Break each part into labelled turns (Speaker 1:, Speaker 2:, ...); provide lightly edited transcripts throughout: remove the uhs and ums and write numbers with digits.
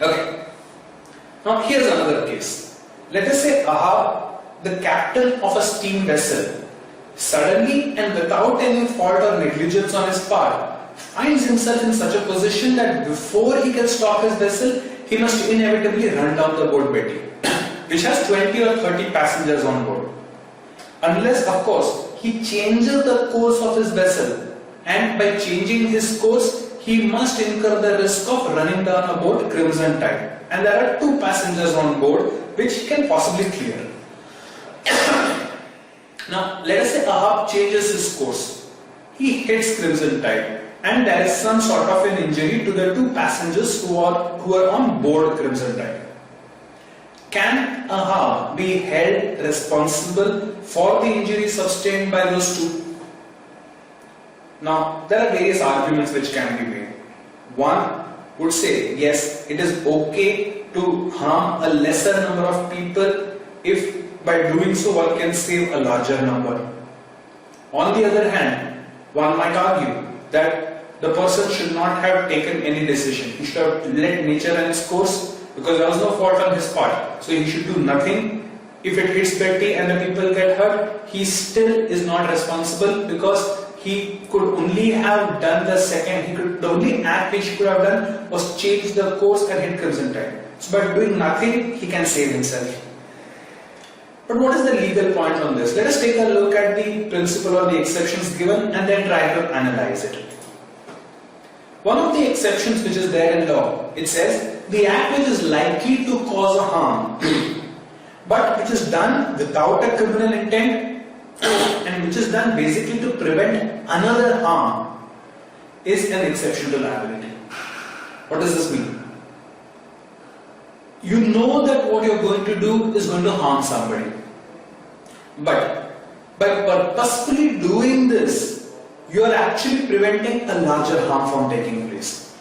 Speaker 1: Okay. Now here's another case. Let us say Ahab, the captain of a steam vessel, suddenly and without any fault or negligence on his part, finds himself in such a position that before he can stop his vessel, he must inevitably run down the boat Betty, which has 20 or 30 passengers on board. Unless, of course, he changes the course of his vessel, and by changing his course, he must incur the risk of running down a boat Crimson Tide. And there are 2 passengers on board which he can possibly clear. Now, let us say Ahab changes his course. He hits Crimson Tide, and there is some sort of an injury to the 2 passengers who are on board Crimson Tide. Can Ahab be held responsible for the injury sustained by those 2? Now, there are various arguments which can be made. One would say, yes, it is okay to harm a lesser number of people if by doing so one can save a larger number. On the other hand, one might argue that the person should not have taken any decision. He should have let nature run its course because there was no fault on his part. So he should do nothing. If it hits Betty and the people get hurt, he still is not responsible because he could only have done the only act which he could have done was change the course and hit Crimson Tide. So by doing nothing, he can save himself. But what is the legal point on this? Let us take a look at the principle or the exceptions given and then try to analyze it. One of the exceptions which is there in law, it says the act which is likely to cause a harm but which is done without a criminal intent and which is done basically to prevent another harm is an exception to liability. What does this mean? You know that what you're going to do is going to harm somebody, but by purposefully doing this, you are actually preventing a larger harm from taking place.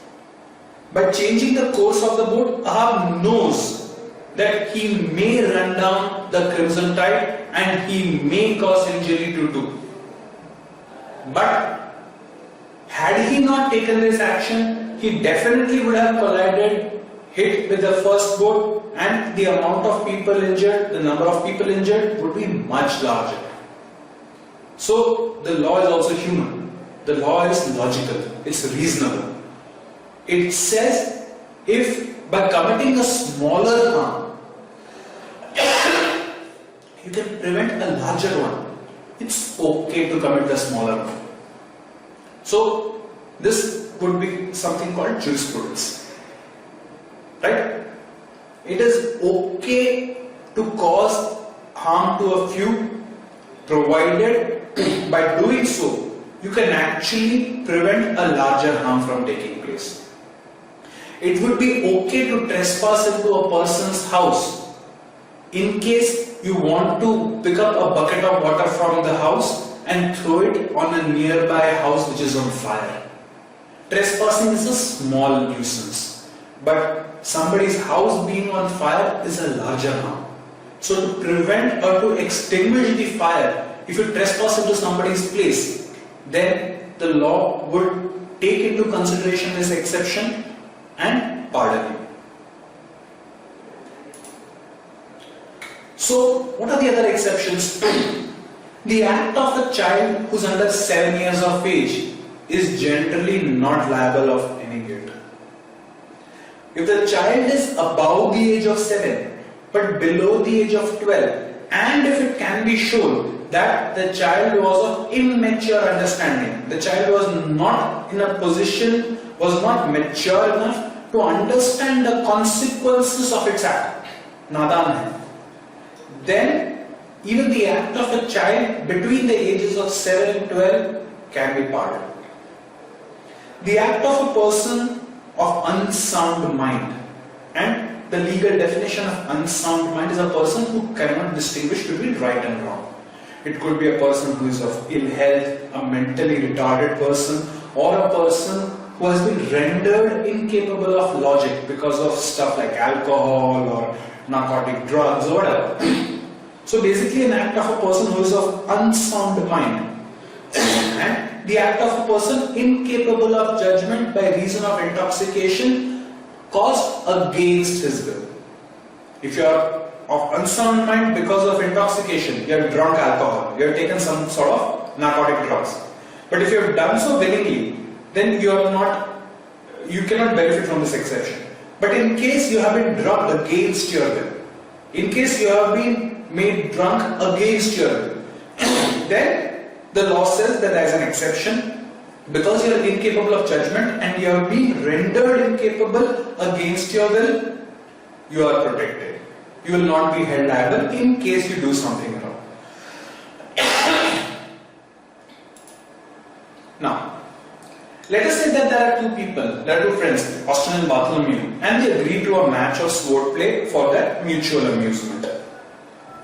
Speaker 1: By changing the course of the boat, Ahab knows that he may run down the Crimson Tide and he may cause injury to 2. But had he not taken this action, he definitely would have collided, hit with the first boat, and the amount of people injured, the number of people injured would be much larger. So the law is also human. The law is logical. It's reasonable. It says if by committing a smaller harm, you can prevent a larger one, it's okay to commit the smaller one. So this would be something called jurisprudence. Right? It is okay to cause harm to a few, provided by doing so you can actually prevent a larger harm from taking place. It would be okay to trespass into a person's house in case you want to pick up a bucket of water from the house and throw it on a nearby house which is on fire. Trespassing is a small nuisance, but somebody's house being on fire is a larger harm. So to prevent or to extinguish the fire, if you trespass into somebody's place, then the law would take into consideration this exception and pardon you. So what are the other exceptions? The act of a child who is under 7 years of age is generally not liable of any guilt. If the child is above the age of 7 but below the age of 12, and if it can be shown that the child was of immature understanding, the child was not in a position, was not mature enough to understand the consequences of its act, nadan hai, then even the act of a child between the ages of 7 and 12 can be pardoned. The act of a person of unsound mind, and the legal definition of unsound mind is a person who cannot distinguish between right and wrong. It could be a person who is of ill health, a mentally retarded person, or a person who has been rendered incapable of logic because of stuff like alcohol or narcotic drugs or whatever. So basically an act of a person who is of unsound mind, and the act of a person incapable of judgment by reason of intoxication caused against his will. If you are of unsound mind because of intoxication, you have drunk alcohol, you have taken some sort of narcotic drugs. But if you have done so willingly, then you cannot benefit from this exception. But in case you have been drugged against your will, in case you have been made drunk against your will, then the law says that there is an exception because you are incapable of judgment and you have been rendered incapable against your will, you are protected. You will not be held liable in case you do something wrong. Now, let us say that there are two friends, Austin and Bartholomew, and they agree to a match of sword play for their mutual amusement.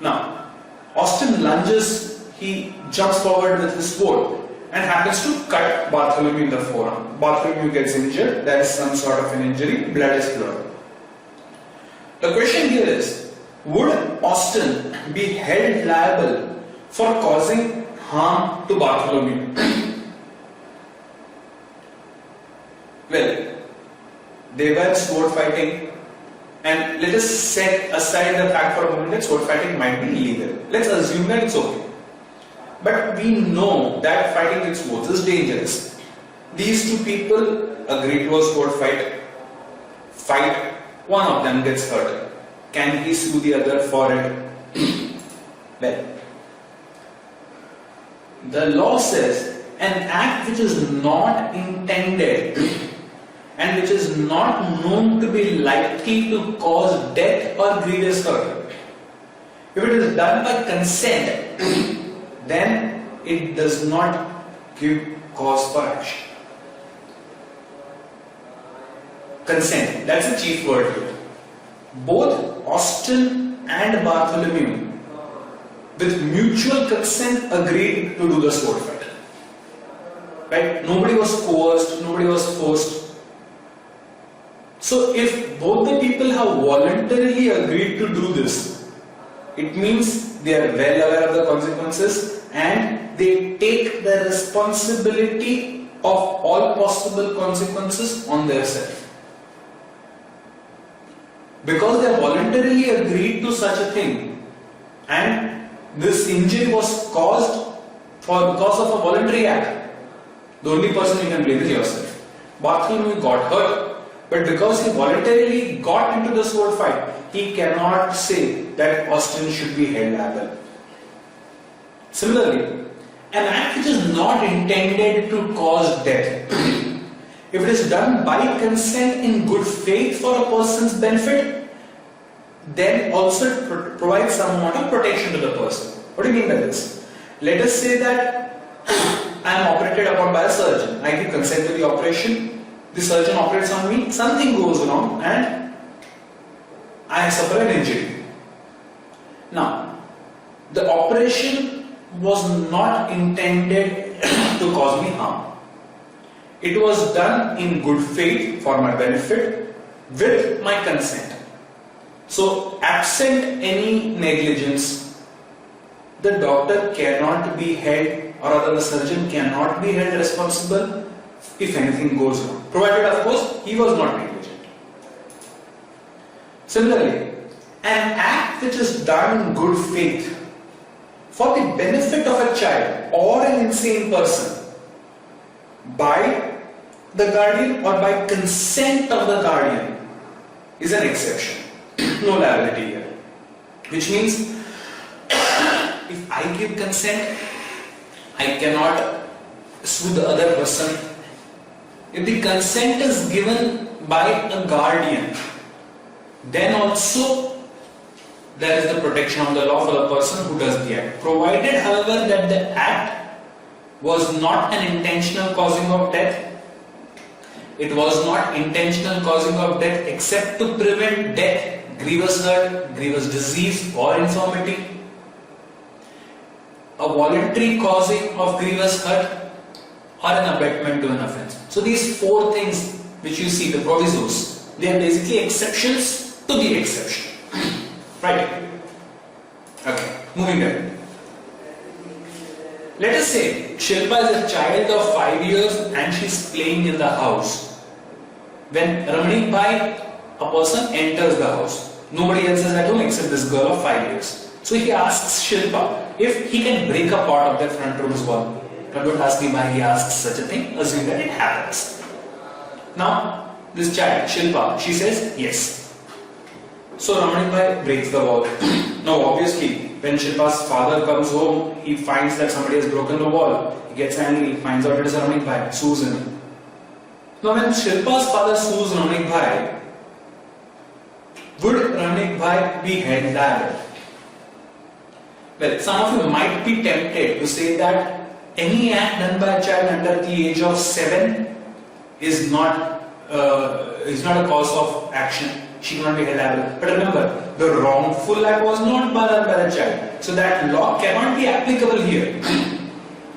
Speaker 1: Now, Austin lunges, he jumps forward with his sword and happens to cut Bartholomew in the forearm. Bartholomew gets injured, there is some sort of an injury, blood is flowing. The question here is, would Austin be held liable for causing harm to Bartholomew? Well, they were sword fighting, and let us set aside the fact for a moment that sword fighting might be illegal. Let's assume that it's okay. But we know that fighting with swords is dangerous. These two people agree to a sword fight, one of them gets hurt. Can he sue the other for it? Well, the law says an act which is not intended and which is not known to be likely to cause death or grievous hurt, if it is done by consent, then it does not give cause for action. Consent, that's the chief word here. Both Austin and Bartholomew, with mutual consent, agreed to do the sword fight. Right? Nobody was coerced, nobody was forced. So if both the people have voluntarily agreed to do this, it means they are well aware of the consequences and they take the responsibility of all possible consequences on their self. Because they voluntarily agreed to such a thing and this injury was caused because of a voluntary act, the only person you can blame is yourself. Bartholomew got hurt, but because he voluntarily got into the sword fight, he cannot say that Austin should be held liable. Similarly, an act which is not intended to cause death, if it is done by consent in good faith for a person's benefit, then also it provides some amount of protection to the person. What do you mean by this? Let us say that I am operated upon by a surgeon. I give consent to the operation. The surgeon operates on me. Something goes wrong and I suffer an injury. Now, the operation was not intended to cause me harm. It was done in good faith for my benefit with my consent. So, absent any negligence, the doctor cannot be held, or rather the surgeon cannot be held responsible if anything goes wrong. Provided, of course, he was not negligent. Similarly, an act which is done in good faith for the benefit of a child or an insane person by the guardian or by consent of the guardian is an exception. No liability here. Which means if I give consent, I cannot sue the other person. If the consent is given by a guardian, then also there is the protection of the law for the person who does the act. Provided, however, that the act was not an intentional causing of death, it was not intentional causing of death except to prevent death, grievous hurt, grievous disease or infirmity, a voluntary causing of grievous hurt or an abetment to an offense. So these four things which you see, the provisos, they are basically exceptions to the exception. Right? Okay, moving on. Let us say Shilpa is a child of 5 years and she is playing in the house. When Ramanik Bhai a person enters the house. Nobody else is at home except this girl of 5 years. So he asks Shilpa if he can break a part of their front room's wall. Now don't ask me why he asks such a thing, assume that it happens. Now this child, Shilpa, she says yes. So Ramanik Bhai breaks the wall. Now obviously when Shilpa's father comes home, he finds that somebody has broken the wall. He gets angry, finds out it is Ramanik Bhai, sues him. Now when Shilpa's father sues Ramanik Bhai, would Ramanik Bhai be held liable? Well, some of you might be tempted to say that any act done by a child under the age of 7 is not a cause of action. She cannot be held liable. But remember, the wrongful act was not done by the child. So that law cannot be applicable here.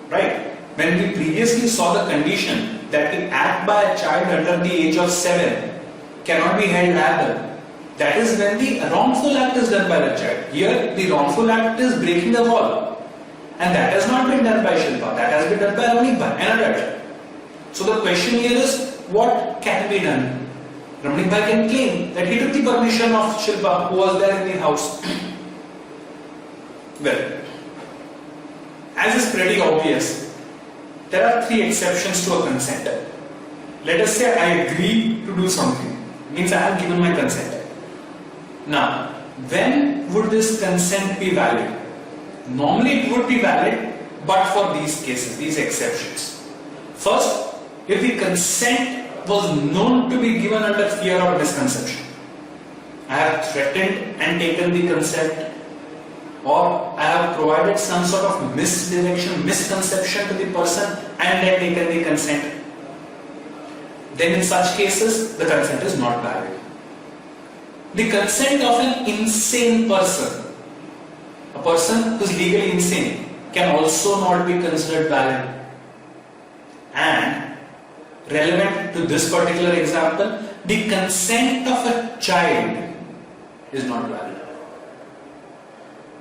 Speaker 1: Right? When we previously saw the condition that the act by a child under the age of 7 cannot be held liable, that is when the wrongful act is done by the child. Here, the wrongful act is breaking the wall. And that has not been done by Shilpa. That has been done by Ramanik Bhai, an adult. So the question here is, what can be done? Ramanik Bhai can claim that he took the permission of Shilpa, who was there in the house. Well, as is pretty obvious, there are 3 exceptions to a consent. Let us say I agree to do something. Means I have given my consent. Now, when would this consent be valid? Normally it would be valid, but for these cases, these exceptions. First, if the consent was known to be given under fear or misconception. I have threatened and taken the consent, or I have provided some sort of misdirection, misconception to the person and then taken the consent. Then in such cases, the consent is not valid. The consent of an insane person, a person who is legally insane, can also not be considered valid. And relevant to this particular example, the consent of a child is not valid.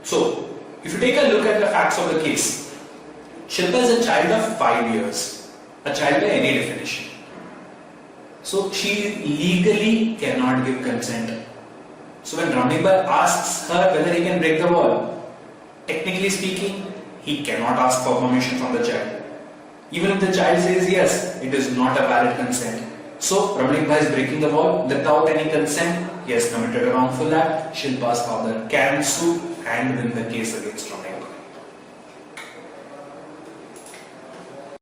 Speaker 1: So, if you take a look at the facts of the case, Shilpa is a child of 5 years, a child by any definition. So, she legally cannot give consent. So, when Ramanik Bhai asks her whether he can break the wall, technically speaking, he cannot ask for permission from the child. Even if the child says yes, it is not a valid consent. So, Ramanik Bhai is breaking the wall without any consent. He has committed a wrongful act. Shilpa's father can sue and win the case against Ramanik.